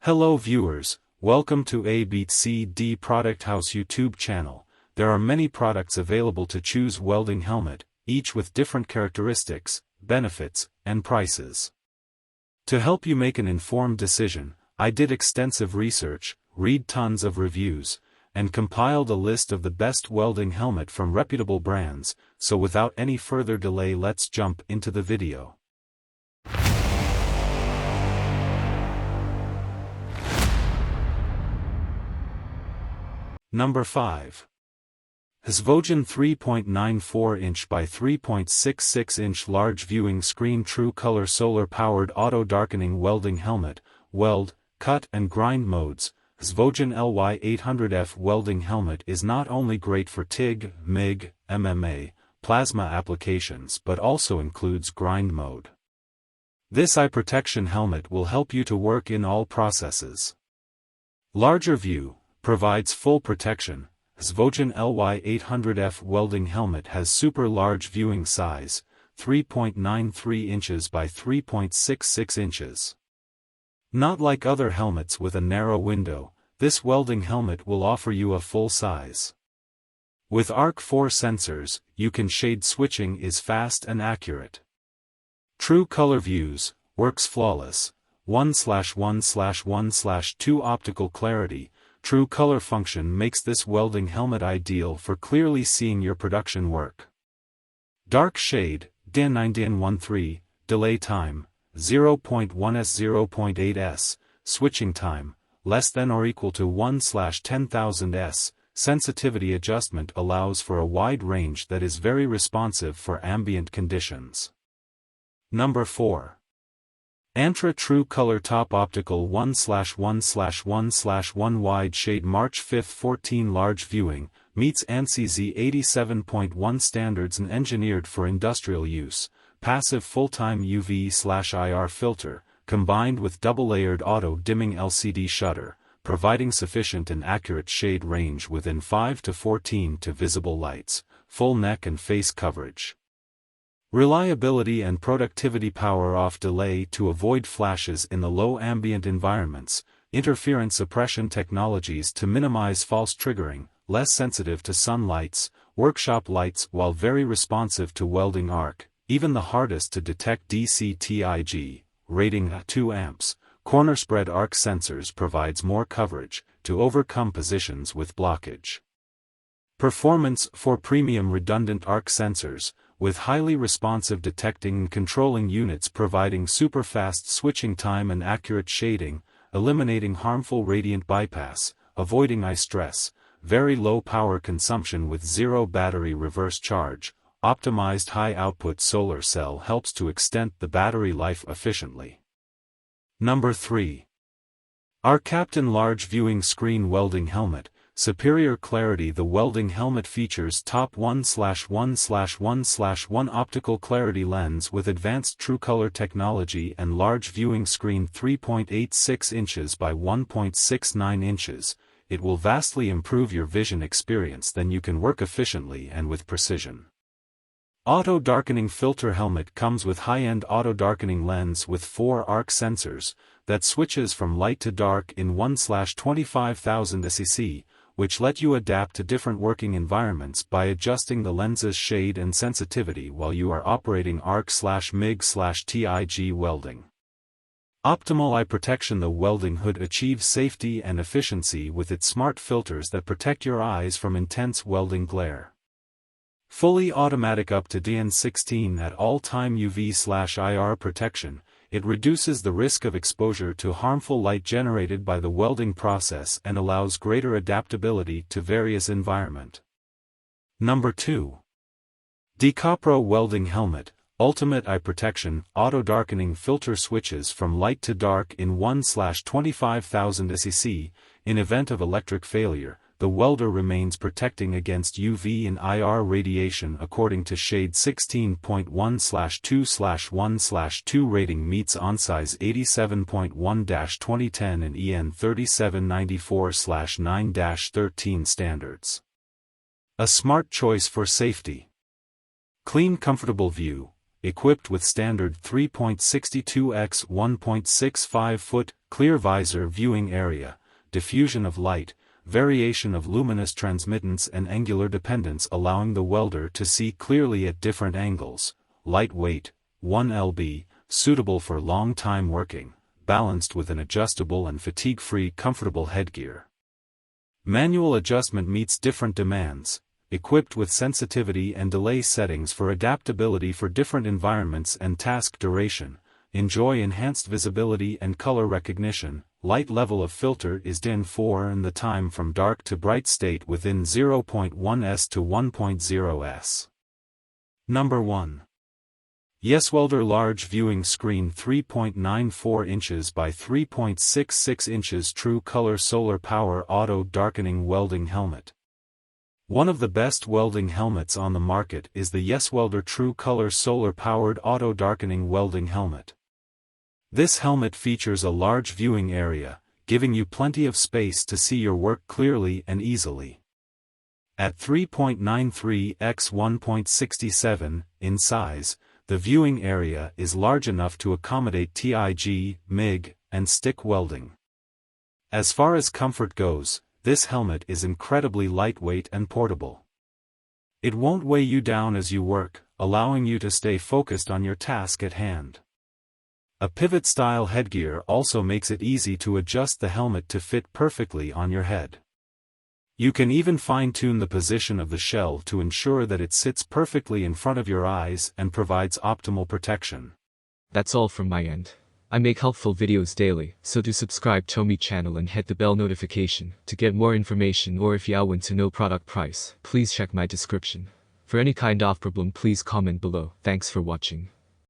Hello viewers, welcome to aeCGN Product House YouTube channel. There are many products available to choose welding helmet, each with different characteristics, benefits, and prices. To help you make an informed decision, I did extensive research, read tons of reviews, and compiled a list of the best welding helmet from reputable brands, so without any further delay let's jump into the video. Number 5. HZXVOGEN 3.94-inch by 3.66-inch large viewing screen true color solar powered auto darkening welding helmet, weld, cut and grind modes. HZXVOGEN LY800F welding helmet is not only great for TIG, MIG, MMA, plasma applications but also includes grind mode. This eye protection helmet will help you to work in all processes. Larger view provides full protection. HZXVOGEN LY800F welding helmet has super large viewing size, 3.93 inches by 3.66 inches. Not like other helmets with a narrow window, this welding helmet will offer you a full size. With ARC4 sensors, you can shade switching is fast and accurate. True color views, works flawless, 1/1/1/2 optical clarity. True color function makes this welding helmet ideal for clearly seeing your production work. Dark shade, DN9DN13, delay time, 0.1s/0.8s, switching time, less than or equal to 1/10,000s, sensitivity adjustment allows for a wide range that is very responsive for ambient conditions. Number 4. Antra True Color Top Optical 1/1/1/1 Wide Shade March 5, 14 Large Viewing, meets ANSI Z87.1 standards and engineered for industrial use, passive full-time UV/IR filter, combined with double-layered auto-dimming LCD shutter, providing sufficient and accurate shade range within 5 to 14 to visible lights, full neck and face coverage. Reliability and productivity power off delay to avoid flashes in the low ambient environments, interference suppression technologies to minimize false triggering, less sensitive to sun lights, workshop lights while very responsive to welding arc, even the hardest to detect DC-TIG, rating 2 amps, corner spread arc sensors provides more coverage, to overcome positions with blockage. Performance for premium redundant arc sensors, with highly responsive detecting and controlling units providing super-fast switching time and accurate shading, eliminating harmful radiant bypass, avoiding eye stress, very low power consumption with zero battery reverse charge, optimized high-output solar cell helps to extend the battery life efficiently. Number 3. ARCCAPTAIN Large Viewing Screen Welding Helmet. Superior clarity. The welding helmet features top 1/1/1/1 optical clarity lens with advanced true color technology and large viewing screen 3.86 inches by 1.69 inches. It will vastly improve your vision experience, then you can work efficiently and with precision. Auto darkening filter helmet comes with high-end auto darkening lens with 4 arc sensors that switches from light to dark in 1/25,000 SEC, which let you adapt to different working environments by adjusting the lens's shade and sensitivity while you are operating arc/MIG/TIG welding. Optimal eye protection. The welding hood achieves safety and efficiency with its smart filters that protect your eyes from intense welding glare. Fully automatic up to DN16 at all-time UV/IR protection. It reduces the risk of exposure to harmful light generated by the welding process and allows greater adaptability to various environment. Number 2. DKZ Welding Helmet, Ultimate Eye Protection, Auto Darkening Filter switches from light to dark in 1/25,000 SEC. In event of electric failure, the welder remains protecting against UV and IR radiation according to shade 16.1/2/1/2 rating meets ONSI's 87.1-2010 and EN 3794/9-13 standards. A smart choice for safety. Clean comfortable view, equipped with standard 3.62 x 1.65 foot clear visor viewing area, diffusion of light, variation of luminous transmittance and angular dependence allowing the welder to see clearly at different angles, lightweight, 1 lb, suitable for long time working, balanced with an adjustable and fatigue-free comfortable headgear. Manual adjustment meets different demands, equipped with sensitivity and delay settings for adaptability for different environments and task duration. Enjoy enhanced visibility and color recognition. Light level of filter is DIN 4 and the time from dark to bright state within 0.1s to 1.0s. Number 1. YesWelder Large Viewing Screen 3.94 inches by 3.66 inches True Color Solar Power Auto Darkening Welding Helmet. One of the best welding helmets on the market is the YesWelder True Color Solar Powered Auto Darkening Welding Helmet. This helmet features a large viewing area, giving you plenty of space to see your work clearly and easily. At 3.93 x 1.67 in size, the viewing area is large enough to accommodate TIG, MIG, and stick welding. As far as comfort goes, this helmet is incredibly lightweight and portable. It won't weigh you down as you work, allowing you to stay focused on your task at hand. A pivot-style headgear also makes it easy to adjust the helmet to fit perfectly on your head. You can even fine-tune the position of the shell to ensure that it sits perfectly in front of your eyes and provides optimal protection. That's all from my end. I make helpful videos daily, so do subscribe to my channel and hit the bell notification to get more information, or if you want to know product price, please check my description. For any kind of problem please comment below. Thanks for watching.